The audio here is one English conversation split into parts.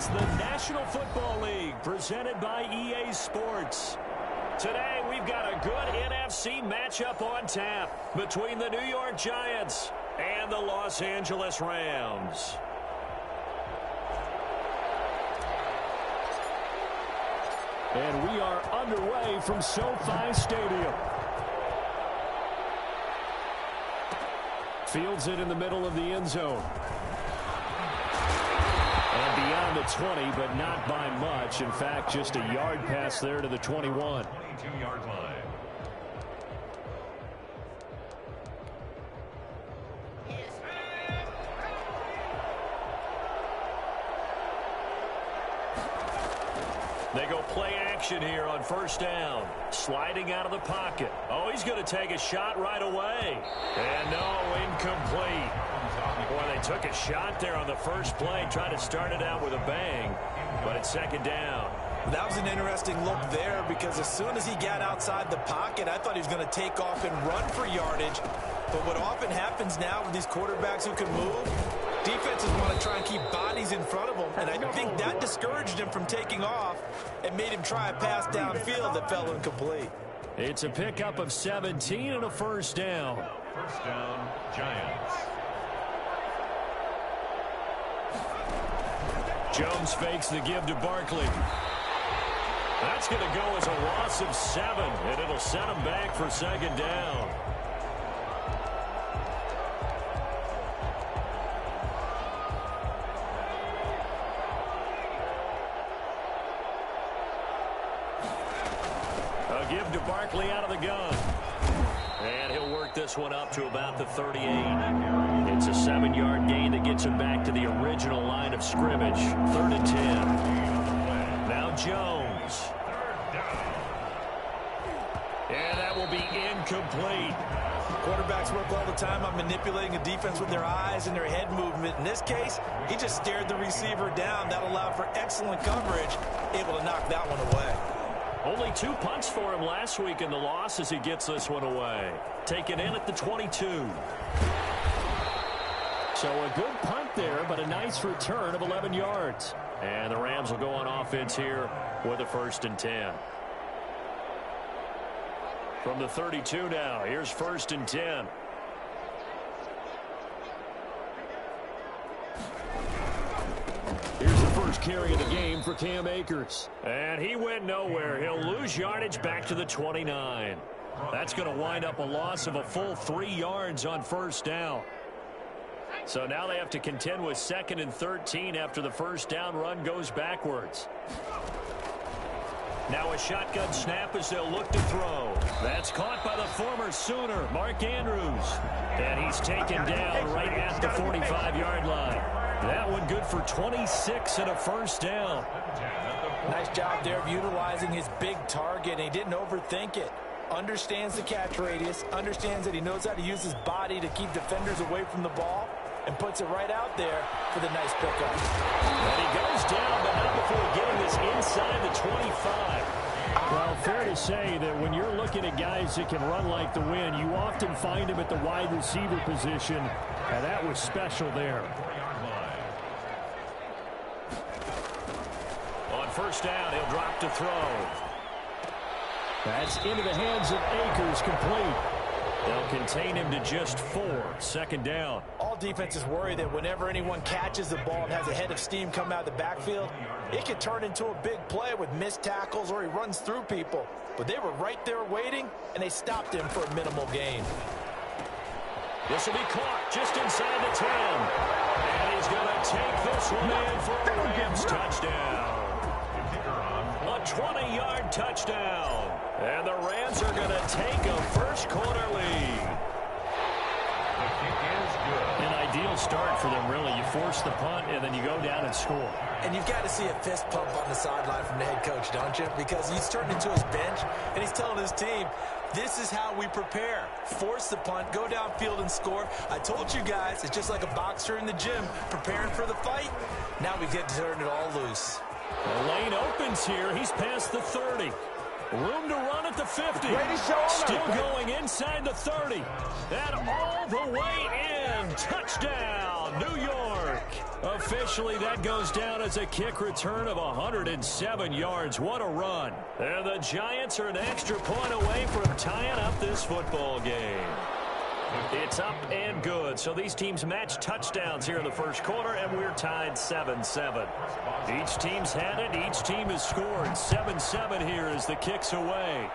It's the National Football League presented by EA Sports. Today, we've got a good NFC matchup on tap between the New York Giants and the Los Angeles Rams. And we are underway from SoFi Stadium. Fields it in the middle of the end zone. And beyond the 20, but not by much. In fact, just a yard pass there to the 21. 22-yard line. They go play action here on first down. Sliding out of the pocket. Oh, he's going to take a shot right away. And no, incomplete. Boy, they took a shot there on the first play, trying to start it out with a bang. But it's second down. That was an interesting look there because as soon as he got outside the pocket, I thought he was going to take off and run for yardage. But what often happens now with these quarterbacks who can move, defenses want to try and keep bodies in front of them, and I think that discouraged him from taking off and made him try a pass downfield that fell incomplete. It's a pickup of 17 and a first down. First down, Giants. Jones fakes the give to Barkley. That's going to go as a loss of 7, and it'll set him back for second down. A give to Barkley out of the gun. And he'll work this one up to about the 38. It's a 7-yard gain that gets him back to the original line of scrimmage. 3rd and 10. Now Jones. And that will be incomplete. Quarterbacks work all the time on manipulating a defense with their eyes and their head movement. In this case, he just stared the receiver down. That allowed for excellent coverage, able to knock that one away. Only 2 punts for him last week in the loss as he gets this one away. Taken in at the 22. So a good punt there, but a nice return of 11 yards. And the Rams will go on offense here with a 1st and 10. From the 32 now, here's 1st and 10. Here's the first carry of the game for Cam Akers. And he went nowhere. He'll lose yardage back to the 29. That's going to wind up a loss of a full 3 yards on first down. So now they have to contend with 2nd and 13 after the first down run goes backwards. Now a shotgun snap as they'll look to throw. That's caught by the former Sooner, Mark Andrews. And he's taken down right at the 45-yard line. That one good for 26 and a first down. Nice job there of utilizing his big target. He didn't overthink it. Understands the catch radius. Understands that he knows how to use his body to keep defenders away from the ball. And puts it right out there for the nice pickup. And he goes down, but not before getting this inside the 25. Well, fair to say that when you're looking at guys that can run like the wind, you often find them at the wide receiver position. And that was special there. On first down, he'll drop to throw. That's into the hands of Akers, complete. They'll contain him to just 4. 2nd down. All defenses worry that whenever anyone catches the ball and has a head of steam come out of the backfield, it can turn into a big play with missed tackles or he runs through people. But they were right there waiting, and they stopped him for a minimal gain. This will be caught just inside the 10. And he's going to take this one in for a Rams touchdown. A 20-yard touchdown. And the Rams are going to take a first-quarter lead. An ideal start for them, really. You force the punt, and then you go down and score. And you've got to see a fist pump on the sideline from the head coach, don't you? Because he's turned into his bench, and he's telling his team, this is how we prepare. Force the punt, go downfield and score. I told you guys, it's just like a boxer in the gym preparing for the fight. Now we get to turn it all loose. The lane opens here. He's past the 30. Room to run at the 50. Still going inside the 30. And all the way in. Touchdown, New York. Officially, that goes down as a kick return of 107 yards. What a run. And the Giants are an extra point away from tying up this football game. It's up and good. So these teams match touchdowns here in the first quarter, and we're tied 7-7. Each team's had it. Each team has scored. 7-7 here as the kick's away.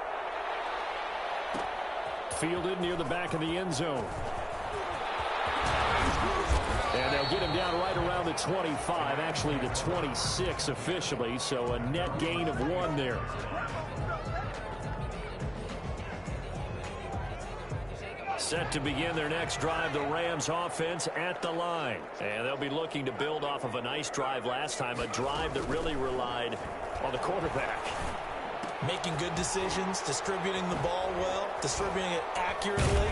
Fielded near the back of the end zone. And they'll get him down right around the 25, actually the 26 officially, so a net gain of 1 there. Set to begin their next drive, the Rams offense at the line. And they'll be looking to build off of a nice drive last time, a drive that really relied on the quarterback. Making good decisions, distributing the ball well, distributing it accurately,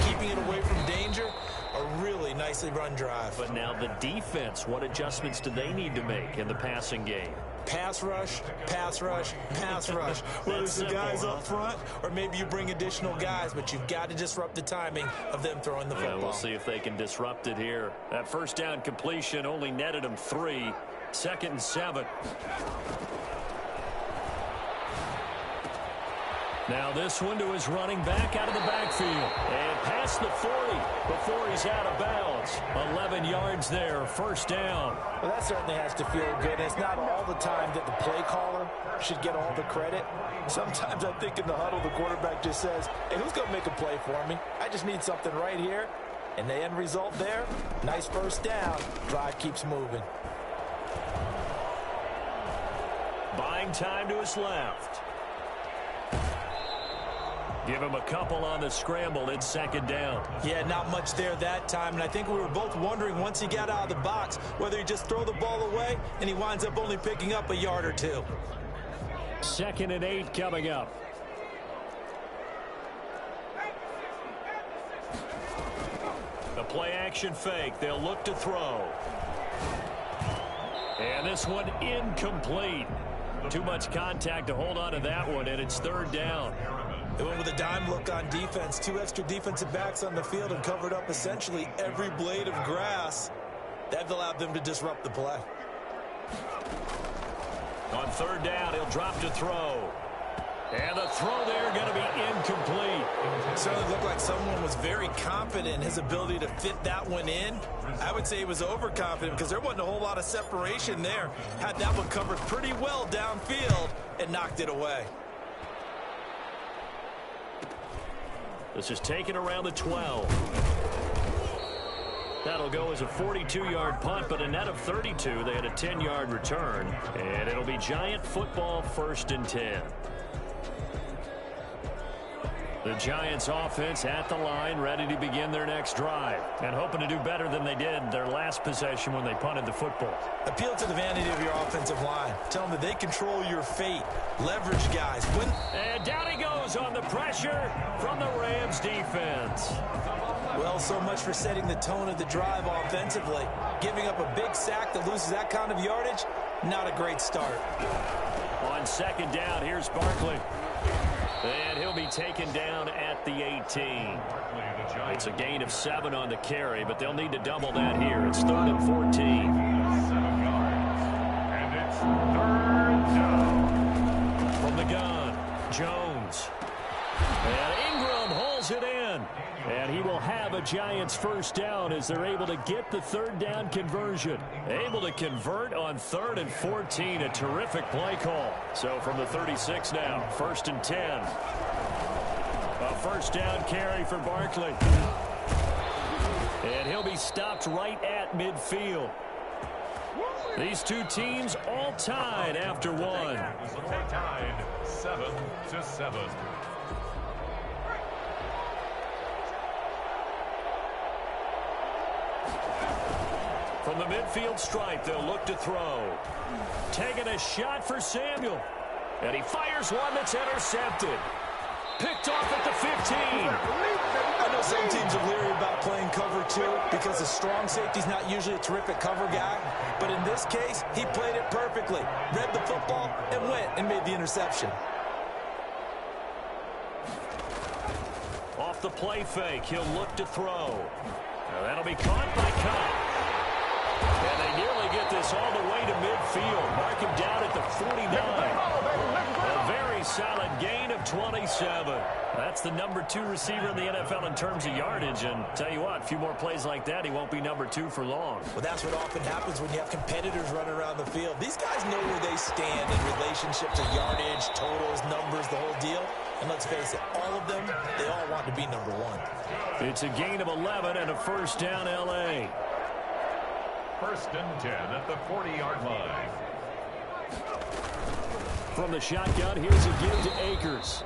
keeping it away from danger. A really nicely run drive. But now the defense, what adjustments do they need to make in the passing game? Pass rush, pass rush, pass rush. Whether it's the guys up front or maybe you bring additional guys, but you've got to disrupt the timing of them throwing the football. We'll see if they can disrupt it here. That first down completion only netted them 3. 2nd and 7. Now this one to his running back out of the backfield. And past the 40 before he's out of bounds. 11 yards there, first down. Well, that certainly has to feel good. It's not all the time that the play caller should get all the credit. Sometimes I think in the huddle, the quarterback just says, hey, who's going to make a play for me? I just need something right here. And the end result there, nice first down. Drive keeps moving. Buying time to his left. Give him a couple on the scramble. It's 2nd down. Yeah, not much there that time. And I think we were both wondering once he got out of the box whether he just throw the ball away and he winds up only picking up a yard or 2. 2nd and 8 coming up. The play action fake. They'll look to throw. And this one incomplete. Too much contact to hold on to that one, and it's 3rd down. They went with a dime look on defense. 2 extra defensive backs on the field and covered up essentially every blade of grass. That allowed them to disrupt the play. On 3rd down, he'll drop to throw. And the throw there going to be incomplete. It certainly looked like someone was very confident in his ability to fit that one in. I would say he was overconfident because there wasn't a whole lot of separation there. Had that one covered pretty well downfield and knocked it away. This is taken around the 12. That'll go as a 42-yard punt, but a net of 32. They had a 10-yard return, and it'll be Giant football, 1st and 10. The Giants offense at the line, ready to begin their next drive, and hoping to do better than they did their last possession when they punted the football. Appeal to the vanity of your offensive line. Tell them that they control your fate. Leverage guys. And down he goes on the pressure from the Rams defense. Well, so much for setting the tone of the drive offensively. Giving up a big sack that loses that kind of yardage, not a great start. On 2nd down, here's Barkley. And he'll be taken down at the 18. It's a gain of 7 on the carry, but they'll need to double that here. It's 3rd and 14. 7 yards. And it's 3rd down. From the gun, Jones. And Ingram holds it in. And he will have a Giants first down as they're able to get the 3rd down conversion. Able to convert on 3rd and 14. A terrific play call. So from the 36 now, 1st and 10. A first down carry for Barkley. And he'll be stopped right at midfield. These two teams all tied after one. Tied 7-7. From the midfield stripe, they'll look to throw. Taking a shot for Samuel. And he fires one that's intercepted. Picked off at the 15. I know some teams are leery about playing cover 2 because the strong safety's not usually a terrific cover guy. But in this case, he played it perfectly. Read the football and went and made the interception. Off the play fake, he'll look to throw. Now that'll be caught by Cobb. And they nearly get this all the way to midfield. Mark him down at the 49. A very solid gain of 27. That's the #2 receiver in the NFL in terms of yardage. And tell you what, a few more plays like that, he won't be #2 for long. Well, that's what often happens when you have competitors running around the field. These guys know where they stand in relationship to yardage, totals, numbers, the whole deal. And let's face it, all of them, they all want to be #1. It's a gain of 11 and a first down, L.A. 1st and 10 at the 40-yard line. From the shotgun, here's a give to Akers.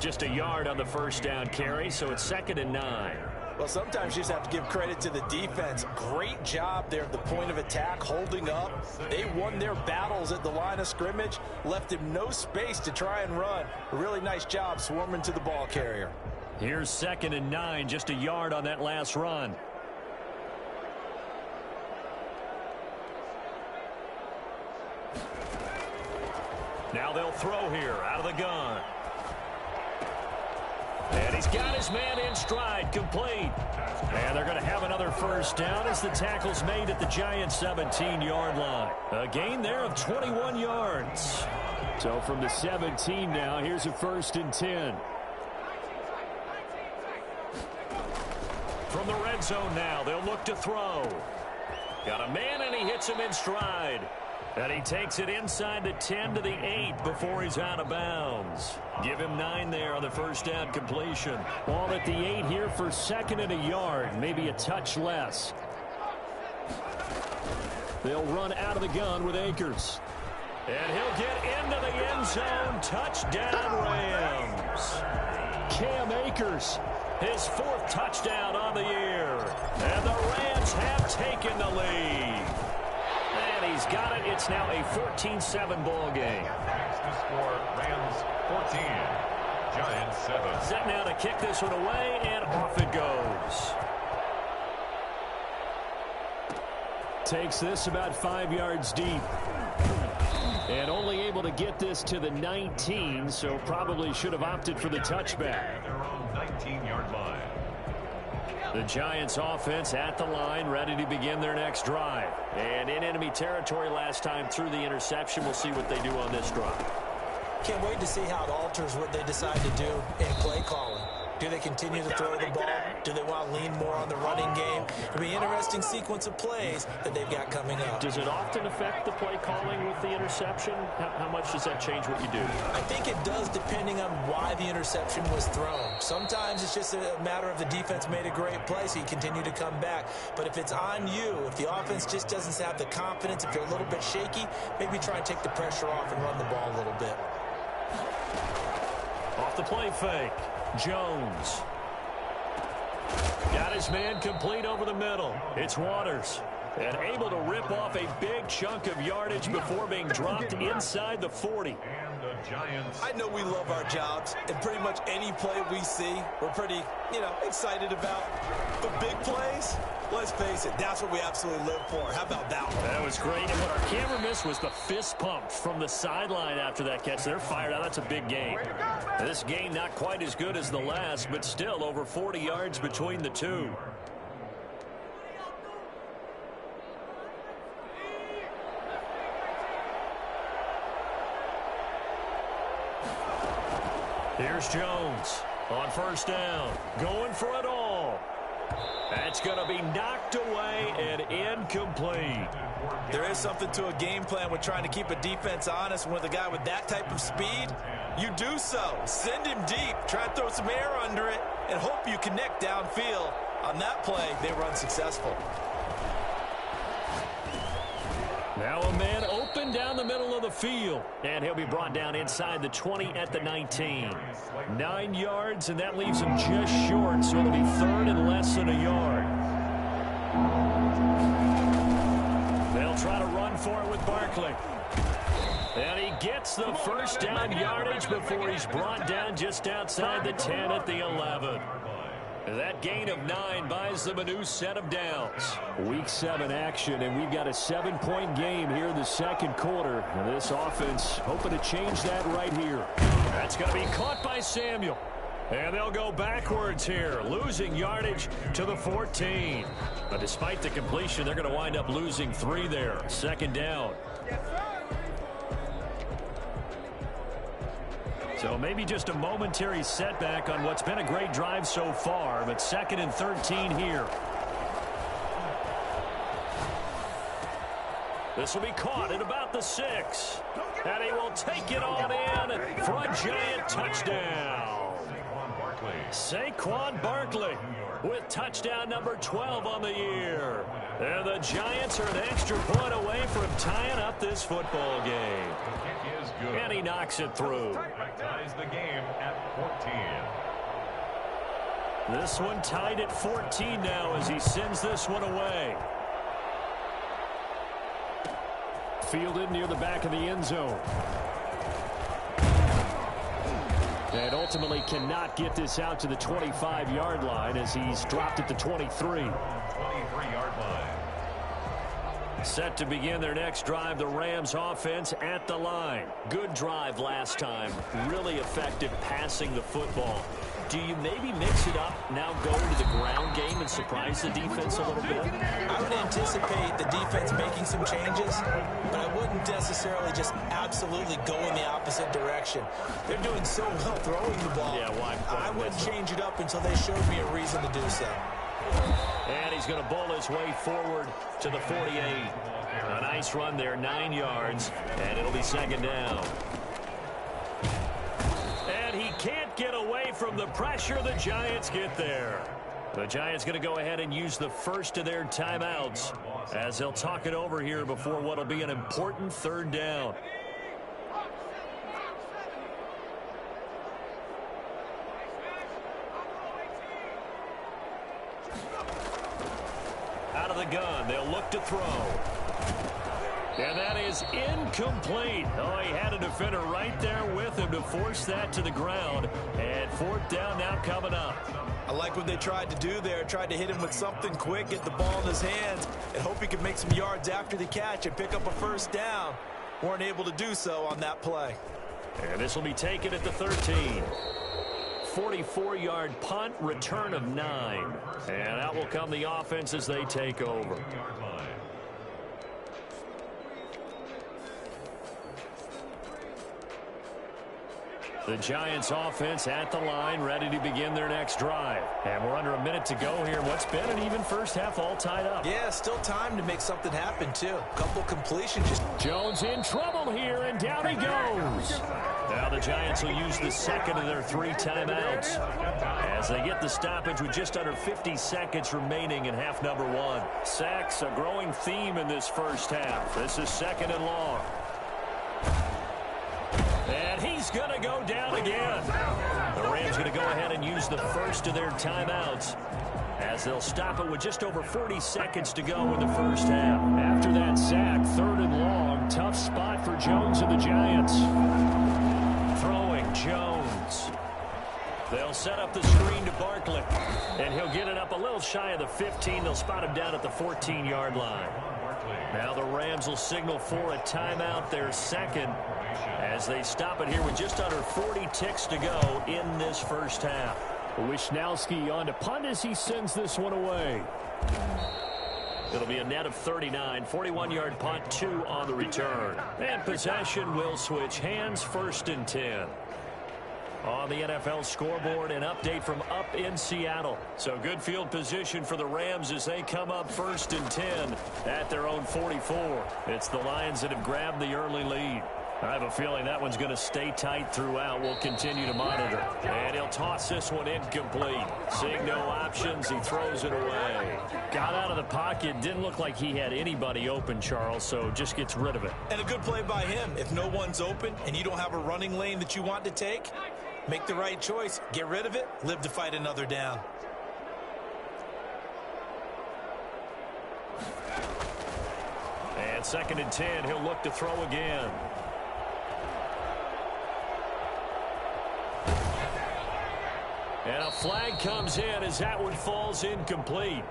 Just a yard on the first down carry, so it's 2nd and 9. Well, sometimes you just have to give credit to the defense. Great job there at the point of attack, holding up. They won their battles at the line of scrimmage, left him no space to try and run. A really nice job swarming to the ball carrier. Here's 2nd and 9, just a yard on that last run. Now they'll throw here out of the gun. And he's got his man in stride, complete. And they're going to have another first down as the tackle's made at the Giants' 17-yard line. A gain there of 21 yards. So from the 17 now, here's a 1st and 10. From the red zone now, they'll look to throw. Got a man, and he hits him in stride. And he takes it inside the 10 to the 8 before he's out of bounds. Give him 9 there on the first down completion. Ball at the 8 here for 2nd and a yard, maybe a touch less. They'll run out of the gun with Akers. And he'll get into the end zone. Touchdown, Rams. Cam Akers, his 4th touchdown on the year. And the Rams have taken the lead. And he's got it. It's now a 14-7 ball game. Next to score, Rams 14, Giants 7. Set now to kick this one away, and off it goes. Takes this about 5 yards deep. And only able to get this to the 19, so probably should have opted for the touchback. Their own 19-yard line. The Giants offense at the line, ready to begin their next drive. And in enemy territory last time through the interception. We'll see what they do on this drive. Can't wait to see how it alters what they decide to do in play calling. Do they continue to throw the ball? Do they want to lean more on the running game? It'll be an interesting sequence of plays that they've got coming up. Does it often affect the play calling with the interception? How much does that change what you do? I think it does, depending on why the interception was thrown. Sometimes it's just a matter of the defense made a great play, so you continue to come back. But if it's on you, if the offense just doesn't have the confidence, if they're a little bit shaky, maybe try and take the pressure off and run the ball a little bit. Off the play fake. Jones. Got his man complete over the middle. It's Waters. And able to rip off a big chunk of yardage before being dropped inside the 40. And the Giants. I know we love our jobs, and pretty much any play we see, we're pretty, excited about. But big plays, let's face it, that's what we absolutely live for. How about that one? That was great. And what our camera missed was the fist pump from the sideline after that catch. They're fired out. That's a big gain. This gain not quite as good as the last, but still over 40 yards between the two. Here's Jones on first down, going for it all. That's going to be knocked away and incomplete. There is something to a game plan with trying to keep a defense honest. With a guy with that type of speed, you do so. Send him deep, try and throw some air under it, and hope you connect downfield. On that play, they run successful. Now a man open down the middle of the field. And he'll be brought down inside the 20 at the 19. 9 yards, and that leaves him just short, so it'll be 3rd and less than a yard. They'll try to run for it with Barkley. And he gets the first down yardage before he's brought down just outside the 10 at the 11. That gain of 9 buys them a new set of downs. Week 7 action, and we've got a 7-point game here in the second quarter. And this offense hoping to change that right here. That's going to be caught by Samuel. And they'll go backwards here, losing yardage to the 14. But despite the completion, they're going to wind up losing 3 there. Second down. So maybe just a momentary setback on what's been a great drive so far, but 2nd and 13 here. This will be caught at about the 6. And he will take it on in for a Giant touchdown. Saquon Barkley with touchdown number 12 on the year. And the Giants are an extra point away from tying up this football game. And he knocks it through. Ties the game at 14. This one tied at 14 now as he sends this one away. Fielded near the back of the end zone. And ultimately cannot get this out to the 25-yard line as he's dropped at the 23. 23-yard line. Set to begin their next drive, the Rams offense at the line. Good drive last time. Really effective passing the football. Do you maybe mix it up, now go to the ground game and surprise the defense a little bit? I would anticipate the defense making some changes, but I wouldn't necessarily just absolutely go in the opposite direction. They're doing so well throwing the ball. Yeah, why I wouldn't change it up until they showed me a reason to do so. And he's going to bowl his way forward to the 48. A nice run there, 9 yards, and it'll be second down. And he can't get away from the pressure. The Giants get there. The Giants going to go ahead and use the first of their timeouts as they'll talk it over here before what will be an important third down. Out of the gun, they'll look to throw. And that is incomplete. Oh, he had a defender right there with him to force that to the ground. And 4th down now coming up. I like what they tried to do there. Tried to hit him with something quick, get the ball in his hands, and hope he could make some yards after the catch and pick up a first down. Weren't able to do so on that play. And this will be taken at the 13. 44-yard punt, return of 9. And out will come the offense as they take over. The Giants offense at the line, ready to begin their next drive. And we're under a minute to go here. What's been an even first half all tied up. Yeah, still time to make something happen, too. Couple completions. Jones in trouble here, and down he goes. Now the Giants will use the second of their 3 timeouts as they get the stoppage with just under 50 seconds remaining in half number 1. Sacks, a growing theme in this first half. This is 2nd and long. And he's going to go down again. The Rams going to go ahead and use the first of their timeouts as they'll stop it with just over 40 seconds to go in the first half. After that sack, 3rd and long, tough spot for Jones and the Giants. Throwing Jones. They'll set up the screen to Barkley, and he'll get it up a little shy of the 15. They'll spot him down at the 14-yard line. Now the Rams will signal for a timeout, their second, as they stop it here with just under 40 ticks to go in this first half. Wishnowski on to punt as he sends this one away. It'll be a net of 39, 41-yard punt, 2 on the return. And possession will switch hands, 1st and 10. On the NFL scoreboard, an update from up in Seattle. So good field position for the Rams as they come up 1st and 10 at their own 44. It's the Lions that have grabbed the early lead. I have a feeling that one's going to stay tight throughout. We'll continue to monitor. And he'll toss this one incomplete. Seeing no options, he throws it away. Got out of the pocket. Didn't look like he had anybody open, Charles, so just gets rid of it. And a good play by him. If no one's open and you don't have a running lane that you want to take, make the right choice. Get rid of it. Live to fight another down. And 2nd and 10. He'll look to throw again. And a flag comes in as that one falls incomplete.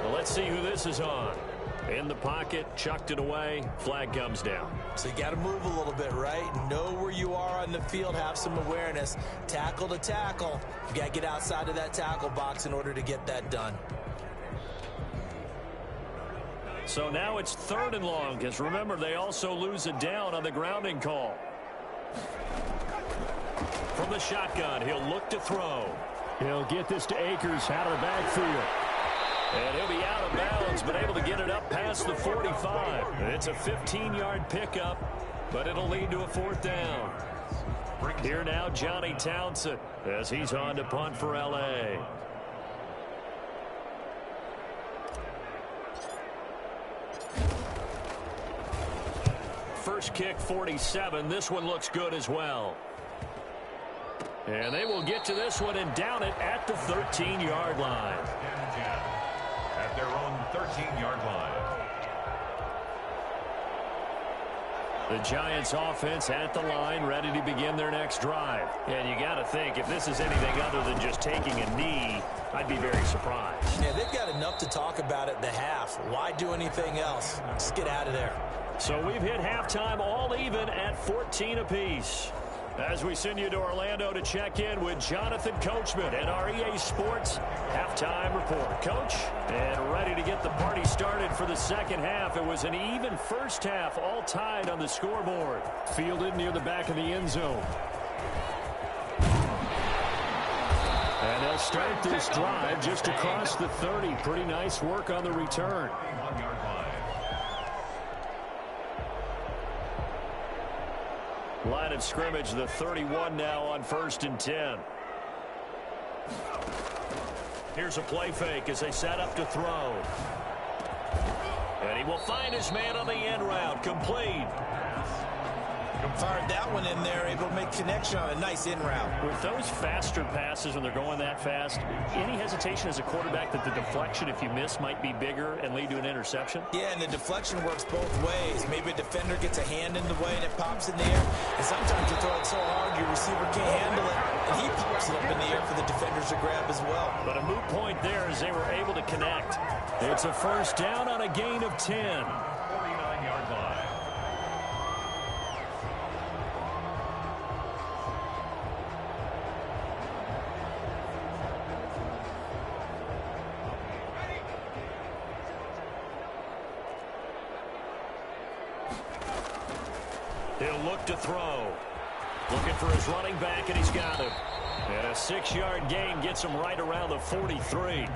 Well, let's see who this is on. In the pocket, chucked it away. Flag comes down. So you got to move a little bit, right? Know where you are on the field, have some awareness. Tackle to tackle. You got to get outside of that tackle box in order to get that done. So now it's 3rd and long, because remember, they also lose a down on the grounding call. From the shotgun, he'll look to throw. He'll get this to Akers out of the backfield. And he'll be out of bounds, but able to get it up past the 45. It's a 15-yard pickup, but it'll lead to a 4th down. Here now, Johnny Townsend, as he's on to punt for L.A. First kick, 47. This one looks good as well. And they will get to this one and down it at the 13-yard line. At their own 13-yard line. The Giants offense at the line, ready to begin their next drive. And you got to think, if this is anything other than just taking a knee, I'd be very surprised. Yeah, they've got enough to talk about at the half. Why do anything else? Just get out of there. So we've hit halftime all even at 14 apiece. As we send you to Orlando to check in with Jonathan Coachman and our EA Sports halftime report. Coach, and ready to get the party started for the second half. It was an even first half, all tied on the scoreboard. Fielded near the back of the end zone. And they'll start this drive just across the 30. Pretty nice work on the return. Line of scrimmage, the 31 now on 1st and 10. Here's a play fake as they set up to throw. And he will find his man on the end route. Complete. Fired that one in there, able to make connection on a nice in route. With those faster passes when they're going that fast, any hesitation as a quarterback that the deflection, if you miss, might be bigger and lead to an interception? Yeah, and the deflection works both ways. Maybe a defender gets a hand in the way and it pops in the air. And sometimes you throw it so hard your receiver can't handle it, and he pops it up in the air for the defenders to grab as well. But a moot point there as they were able to connect. It's a first down on a gain of 10. 49-yard line. He'll look to throw. Looking for his running back, and he's got him. And a 6-yard gain gets him right around the 43.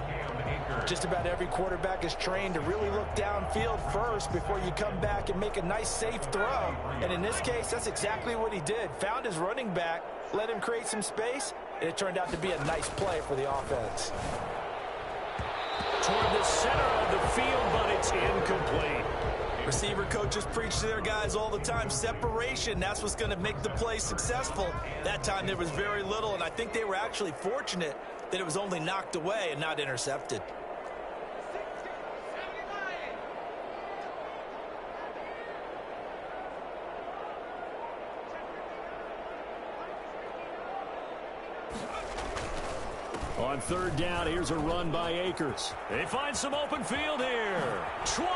Just about every quarterback is trained to really look downfield first before you come back and make a nice, safe throw. And in this case, that's exactly what he did. Found his running back, let him create some space, and it turned out to be a nice play for the offense. Toward the center of the field, but it's incomplete. Receiver coaches preach to their guys all the time. Separation, that's what's going to make the play successful. That time there was very little, and I think they were actually fortunate that it was only knocked away and not intercepted. On 3rd down, here's a run by Akers. They find some open field here. 20.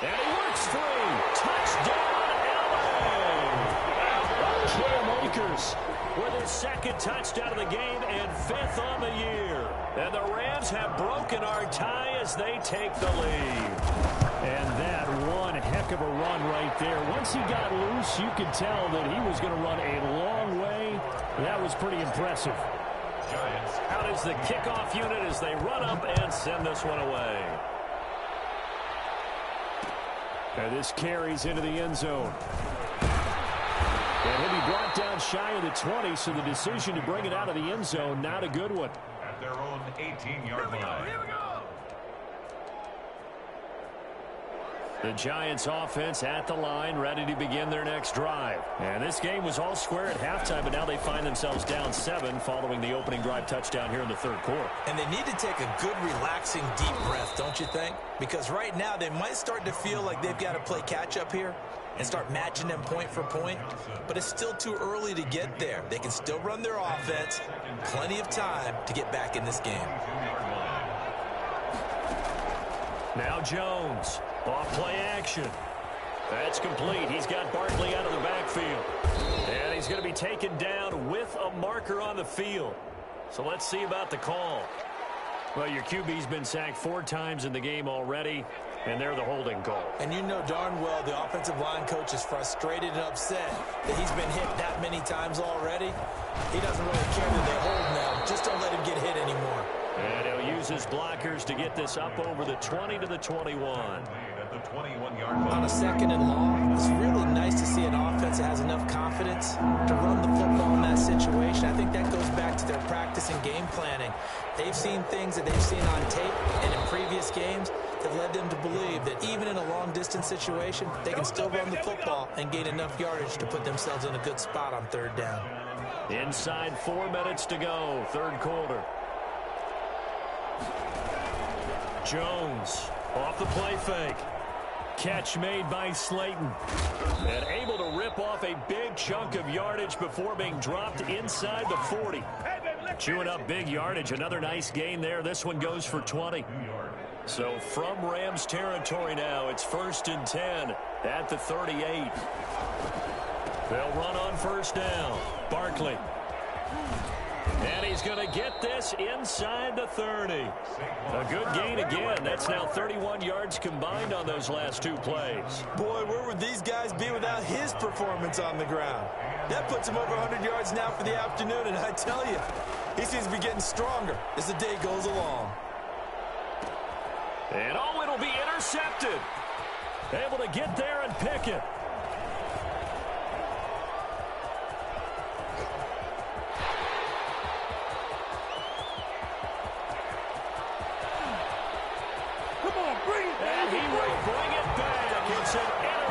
And he works free. Touchdown, L.A. Cam Akers with his 2nd touchdown of the game and 5th on the year. And the Rams have broken our tie as they take the lead. And that one heck of a run right there. Once he got loose, you could tell that he was going to run a long way. That was pretty impressive. Out is the kickoff unit as they run up and send this one away. And this carries into the end zone. And he'll be brought down shy of the 20, so the decision to bring it out of the end zone, not a good one. At their own 18-yard line. Here we go. The Giants offense at the line, ready to begin their next drive. And this game was all square at halftime, but now they find themselves down 7 following the opening drive touchdown here in the 3rd quarter. And they need to take a good, relaxing, deep breath, don't you think? Because right now they might start to feel like they've got to play catch-up here and start matching them point for point. But it's still too early to get there. They can still run their offense. Plenty of time to get back in this game. Now Jones. Off play action. That's complete. He's got Barkley out of the backfield. And he's going to be taken down with a marker on the field. So let's see about the call. Well, your QB's been sacked 4 times in the game already, and they're the holding call. And you know darn well the offensive line coach is frustrated and upset that he's been hit that many times already. He doesn't really care that they hold now. Just don't let him get hit anymore. And he'll use his blockers to get this up over the 20 to the 21. On a 2nd and long, it's really nice to see an offense that has enough confidence to run the football in that situation. I think that goes back to their practice and game planning. They've seen things that they've seen on tape and in previous games that led them to believe that even in a long-distance situation, they can still run the football and gain enough yardage to put themselves in a good spot on 3rd down. Inside 4 minutes to go, 3rd quarter. Jones off the play fake. Catch made by Slayton. And able to rip off a big chunk of yardage before being dropped inside the 40. Chewing up big yardage. Another nice gain there. This one goes for 20. So from Rams territory now, it's 1st and 10 at the 38. They'll run on 1st down. Barkley. And he's going to get this inside the 30. A good gain again. That's now 31 yards combined on those last 2 plays. Boy, where would these guys be without his performance on the ground? That puts him over 100 yards now for the afternoon, and I tell you, he seems to be getting stronger as the day goes along. And oh, it'll be intercepted. Able to get there and pick it.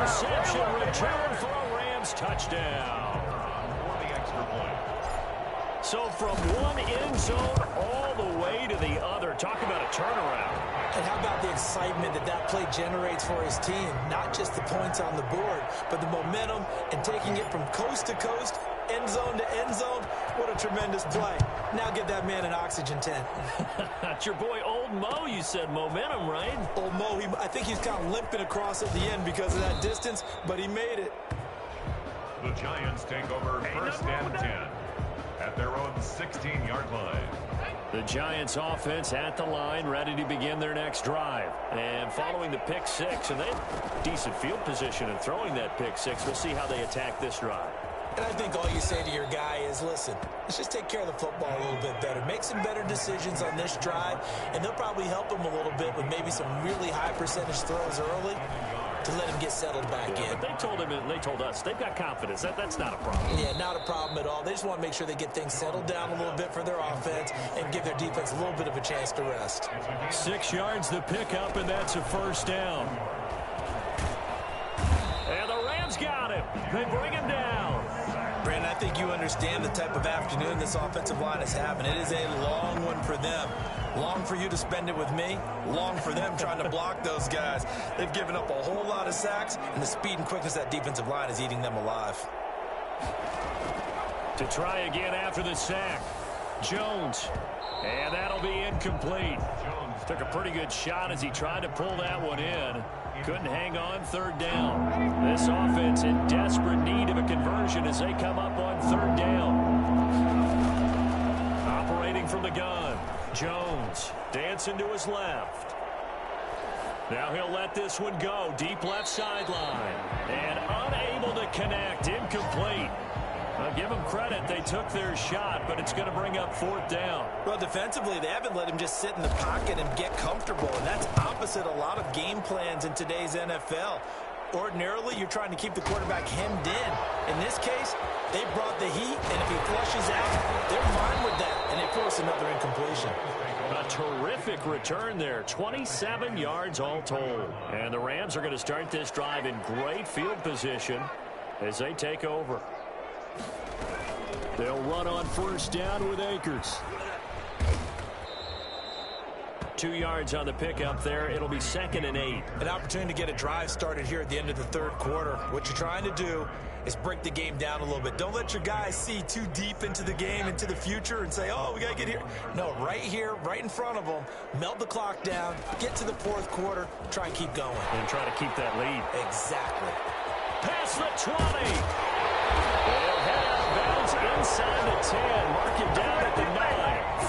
Interception return for a Rams touchdown. So from one end zone all the way to the other. Talk about a turnaround. And how about the excitement that that play generates for his team? Not just the points on the board, but the momentum and taking it from coast to coast, end zone to end zone. What a tremendous play. Now get that man an oxygen tent. That's your boy Old Mo. You said momentum, right? Old Mo, I think he's kind of limping across at the end because of that distance, but he made it. The Giants take over 1st and 10 at their own 16-yard line. The Giants offense at the line, ready to begin their next drive. And following the pick 6, and they have decent field position in throwing that pick 6. We'll see how they attack this drive. And I think all you say to your guy is, listen, let's just take care of the football a little bit better. Make some better decisions on this drive, and they'll probably help him a little bit with maybe some really high percentage throws early to let him get settled back in. But they told him, and they told us, they've got confidence. That's not a problem. Yeah, not a problem at all. They just want to make sure they get things settled down a little bit for their offense and give their defense a little bit of a chance to rest. 6 yards the pickup, and that's a 1st down. And the Rams got him. They bring him down. Brandon, I think you understand the type of afternoon this offensive line is having. It is a long one for them. Long for you to spend it with me. Long for them trying to block those guys. They've given up a whole lot of sacks, and the speed and quickness of that defensive line is eating them alive. To try again after the sack. Jones. And that'll be incomplete. Took a pretty good shot as he tried to pull that one in. Couldn't hang on 3rd down. This offense in desperate need of a conversion as they come up on 3rd down. Operating from the gun. Jones dancing to his left. Now he'll let this one go. Deep left sideline. And unable to connect. Incomplete. I'll give them credit. They took their shot, but it's going to bring up 4th down. Well, defensively, they haven't let him just sit in the pocket and get comfortable, and that's opposite a lot of game plans in today's NFL. Ordinarily, you're trying to keep the quarterback hemmed in. In this case, they brought the heat, and if he flushes out, they're fine with that, and they force another incompletion. A terrific return there. 27 yards all told. And the Rams are going to start this drive in great field position as they take over. They'll run on 1st down with Akers. 2 yards on the pickup there. It'll be 2nd and 8. An opportunity to get a drive started here at the end of the 3rd quarter. What you're trying to do is break the game down a little bit. Don't let your guys see too deep into the game, into the future, and say, oh, we got to get here. No, right here, right in front of them, melt the clock down, get to the 4th quarter, try and keep going. And try to keep that lead. Exactly. past the 20. They'll head out of bounds inside the 10. Mark it down at the 9.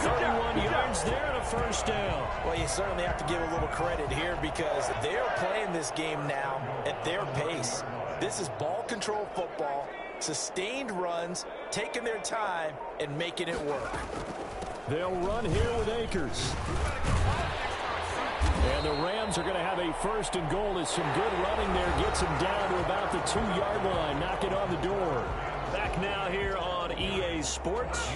31 yards there and a first down. Well, you certainly have to give a little credit here because they're playing this game now at their pace. This is ball control football, sustained runs, taking their time, and making it work. They'll run here with Akers. And the Rams are going to have a first and goal as some good running there gets them down to about the 2-yard line. Knock it on the door. Back now here on EA Sports.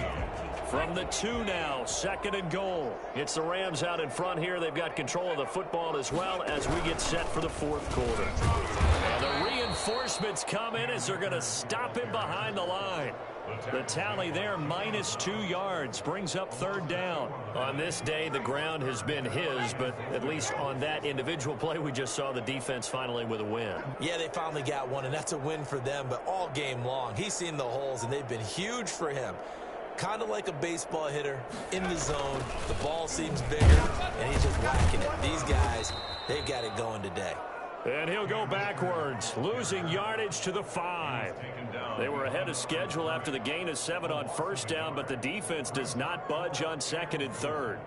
From the 2 now, second and goal. It's the Rams out in front here. They've got control of the football as well as we get set for the fourth quarter. And the reinforcements come in as they're going to stop him behind the line. The tally there, -2 yards, brings up third down. On this day, the ground has been his, but at least on that individual play, we just saw the defense finally with a win. Yeah, they finally got one, and that's a win for them, but all game long, he's seen the holes, and they've been huge for him. Kind of like a baseball hitter in the zone. The ball seems bigger, and he's just whacking it. These guys, they've got it going today. And he'll go backwards, losing yardage to the 5. They were ahead of schedule after the gain of 7 on first down, but the defense does not budge on second and third.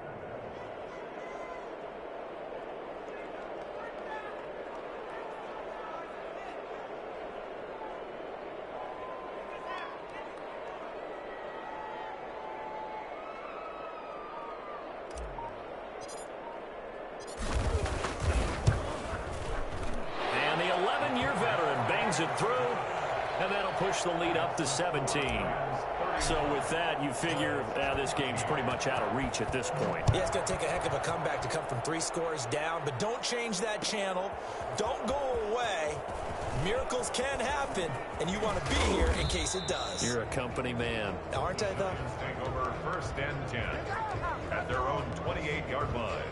It through, and that'll push the lead up to 17. So with that, you figure this game's pretty much out of reach at this point. Yeah, it's going to take a heck of a comeback to come from 3 scores down, but don't change that channel. Don't go away. Miracles can happen, and you want to be here in case it does. You're a company man. Aren't I, though? Take over first and 10 at their own 28-yard line.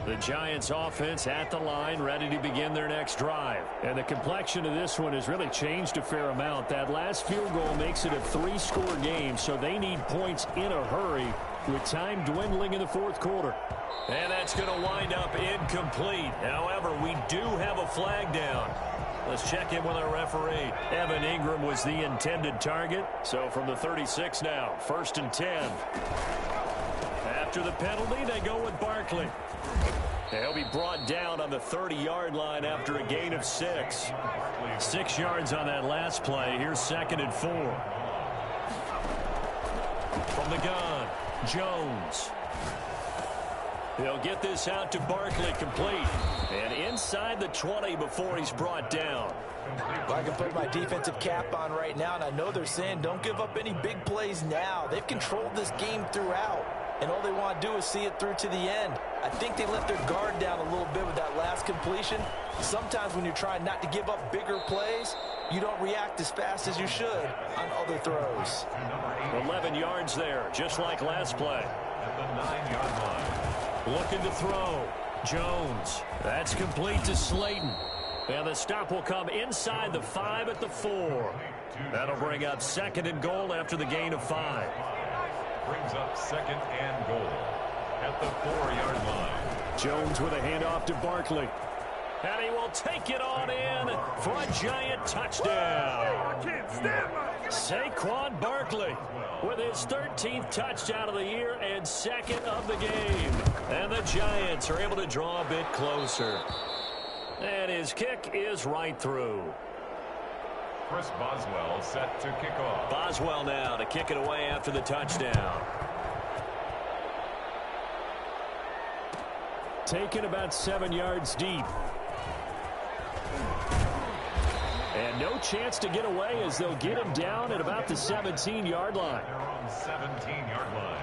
The Giants offense at the line, ready to begin their next drive. And the complexion of this one has really changed a fair amount. That last field goal makes it a 3-score game, so they need points in a hurry with time dwindling in the fourth quarter. And that's going to wind up incomplete. However, we do have a flag down. Let's check in with our referee. Evan Ingram was the intended target. So from the 36 now, first and 10. After the penalty, they go with Barkley. He'll be brought down on the 30-yard line after a gain of 6. 6 yards on that last play. Here's second and 4. From the gun, Jones. He'll get this out to Barkley, complete. And inside the 20 before he's brought down. Well, I can put my defensive cap on right now, and I know they're saying don't give up any big plays now. They've controlled this game throughout, and all they want to do is see it through to the end. I think they let their guard down a little bit with that last completion. Sometimes when you're trying not to give up bigger plays, you don't react as fast as you should on other throws. 11 yards there, just like last play. At the 9-yard line. Looking to throw. Jones. That's complete to Slayton. And the stop will come inside the 5 at the 4. That'll bring up second and goal after the gain of 5. Brings up second and goal at the 4-yard line. Jones with a handoff to Barkley. And he will take it on in for a Giant touchdown. Saquon Barkley with his 13th touchdown of the year and second of the game. And the Giants are able to draw a bit closer. And his kick is right through. Chris Boswell set to kick off. Boswell now to kick it away after the touchdown. Taken about 7 yards deep. And no chance to get away as they'll get him down at about the 17-yard line. They're on 17-yard line.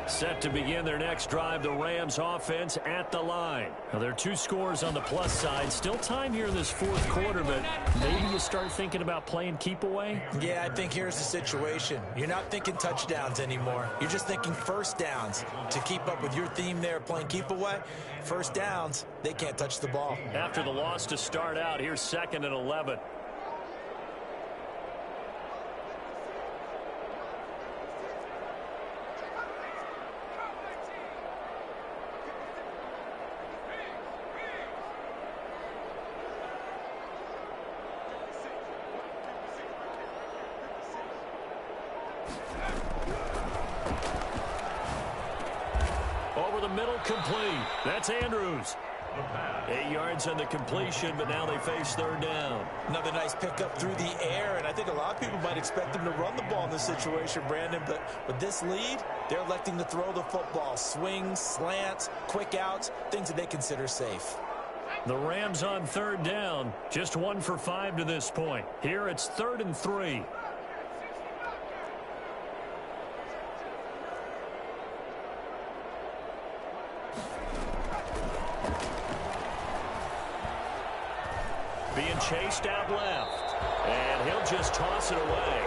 Set to begin their next drive, the Rams offense at the line. Now, there are 2 scores on the plus side. Still time here in this fourth quarter, but maybe you start thinking about playing keep away? Yeah, I think here's the situation. You're not thinking touchdowns anymore. You're just thinking first downs. To keep up with your theme there, playing keep away, first downs, they can't touch the ball. After the loss to start out, here's second and 11. over the middle, complete. That's Andrews. 8 yards on the completion, but now they face third down. Another nice pickup through the air, and I think a lot of people might expect them to run the ball in this situation, Brandon, but with this lead, they're electing to throw the football. Swings, slants, quick outs, things that they consider safe. The Rams on third down, just 1 for 5 to this point. Here it's 3rd and 3. Being chased out left, and he'll just toss it away.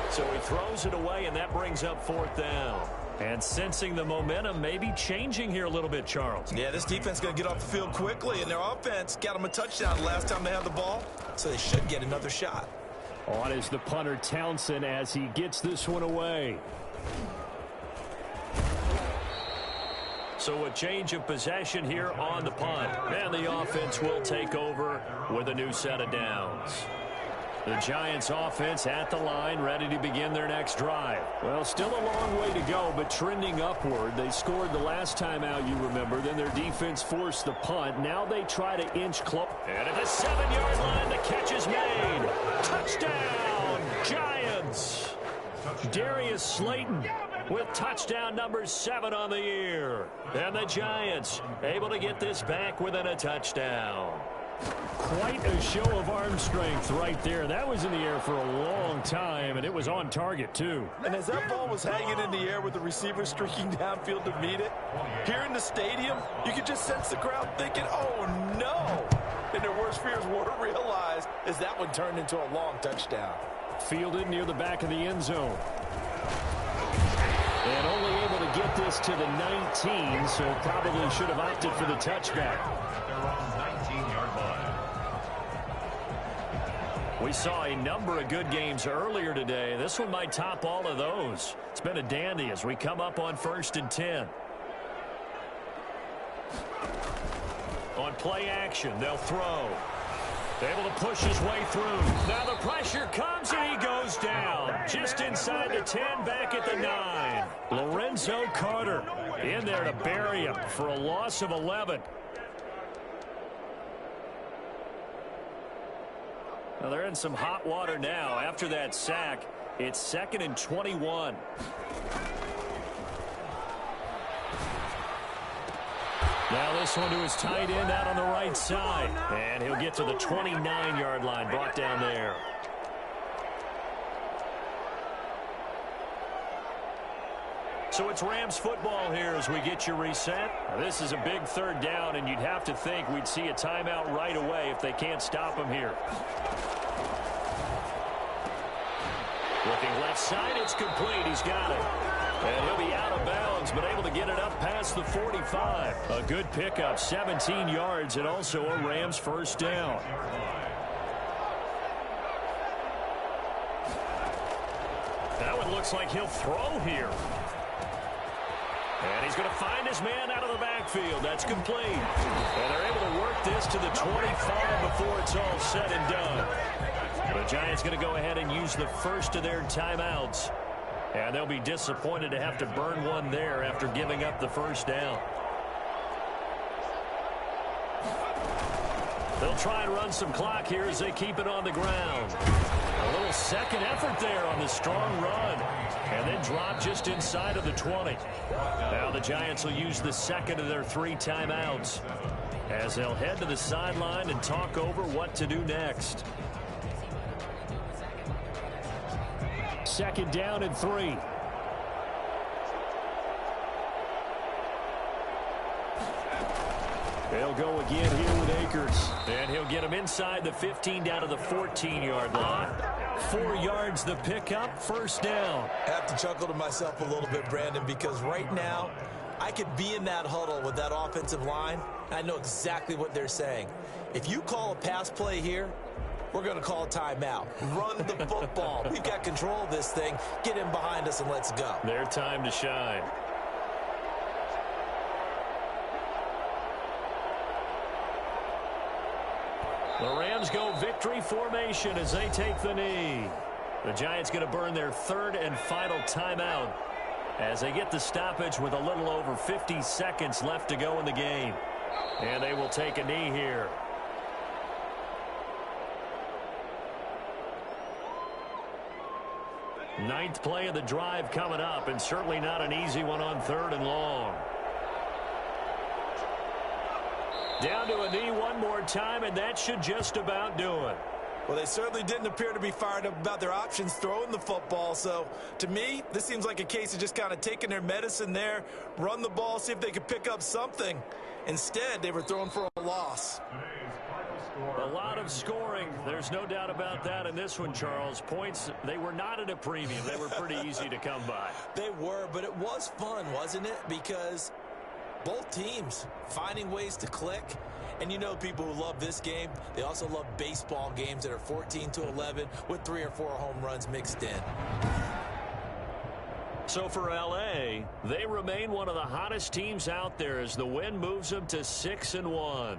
So he throws it away, and that brings up 4th down. And sensing the momentum may be changing here a little bit, Charles. Yeah, this defense is going to get off the field quickly, and their offense got them a touchdown last time they had the ball, so they should get another shot. On is the punter, Townsend, as he gets this one away. So a change of possession here on the punt. And the offense will take over with a new set of downs. The Giants offense at the line, ready to begin their next drive. Well, still a long way to go, but trending upward. They scored the last time out, you remember. Then their defense forced the punt. Now they try to inch close. And at the 7-yard line, the catch is made. Touchdown, Giants. Darius Slayton with touchdown number 7 on the year. And the Giants able to get this back within a touchdown. Quite a show of arm strength right there. That was in the air for a long time, and it was on target, too. And as that ball was hanging in the air with the receiver streaking downfield to meet it, here in the stadium, you could just sense the crowd thinking, oh, no. And their worst fears were realized as that one turned into a long touchdown. Fielded near the back of the end zone. And only able to get this to the 19, so probably should have opted for the touchback. We saw a number of good games earlier today. This one might top all of those. It's been a dandy as we come up on 1st and 10. On play action, they'll throw. Able to push his way through. Now the pressure comes and he goes down. Just inside the 10, back at the 9. Lorenzo Carter in there to bury him for a loss of 11. Now they're in some hot water now. After that sack, it's 2nd and 21. Now this one to his tight end out on the right side. And he'll get to the 29-yard line, brought down there. So it's Rams football here as we get you reset. Now this is a big 3rd down, and you'd have to think we'd see a timeout right away if they can't stop him here. Looking left side, it's complete. He's got it. And he'll be out of bounds, but able to get it up past the 45. A good pickup, 17 yards, and also a Rams 1st down. That one looks like he'll throw here. And he's going to find his man out of the backfield. That's complete. And they're able to work this to the 25 before it's all said and done. The Giants going to go ahead and use the first of their timeouts. And they'll be disappointed to have to burn one there after giving up the 1st down. They'll try and run some clock here as they keep it on the ground. A little second effort there on the strong run. And then drop just inside of the 20. Now the Giants will use the 2nd of their 3 timeouts as they'll head to the sideline and talk over what to do next. 2nd down and 3. They'll go again here with Akers. And he'll get him inside the 15 down to the 14-yard line. 4 yards the pickup, 1st down. I have to chuckle to myself a little bit, Brandon, because right now I could be in that huddle with that offensive line. I know exactly what they're saying. If you call a pass play here, we're going to call a timeout. Run the football. We've got control of this thing. Get in behind us and let's go. Their time to shine. The Rams go victory formation as they take the knee. The Giants going to burn their 3rd and final timeout as they get the stoppage with a little over 50 seconds left to go in the game. And they will take a knee here. Ninth play of the drive coming up, and certainly not an easy one on 3rd and long. Down to a knee one more time, and that should just about do it. Well, they certainly didn't appear to be fired up about their options throwing the football. So, to me, this seems like a case of just kind of taking their medicine there, run the ball, see if they could pick up something. Instead, they were throwing for a loss. A lot of scoring. There's no doubt about that in this one, Charles. Points, they were not at a premium. They were pretty easy to come by. They were, but it was fun, wasn't it? Because both teams finding ways to click. And you know people who love this game, they also love baseball games that are 14-11 with 3 or 4 home runs mixed in. So for L.A., they remain one of the hottest teams out there as the win moves them to 6-1.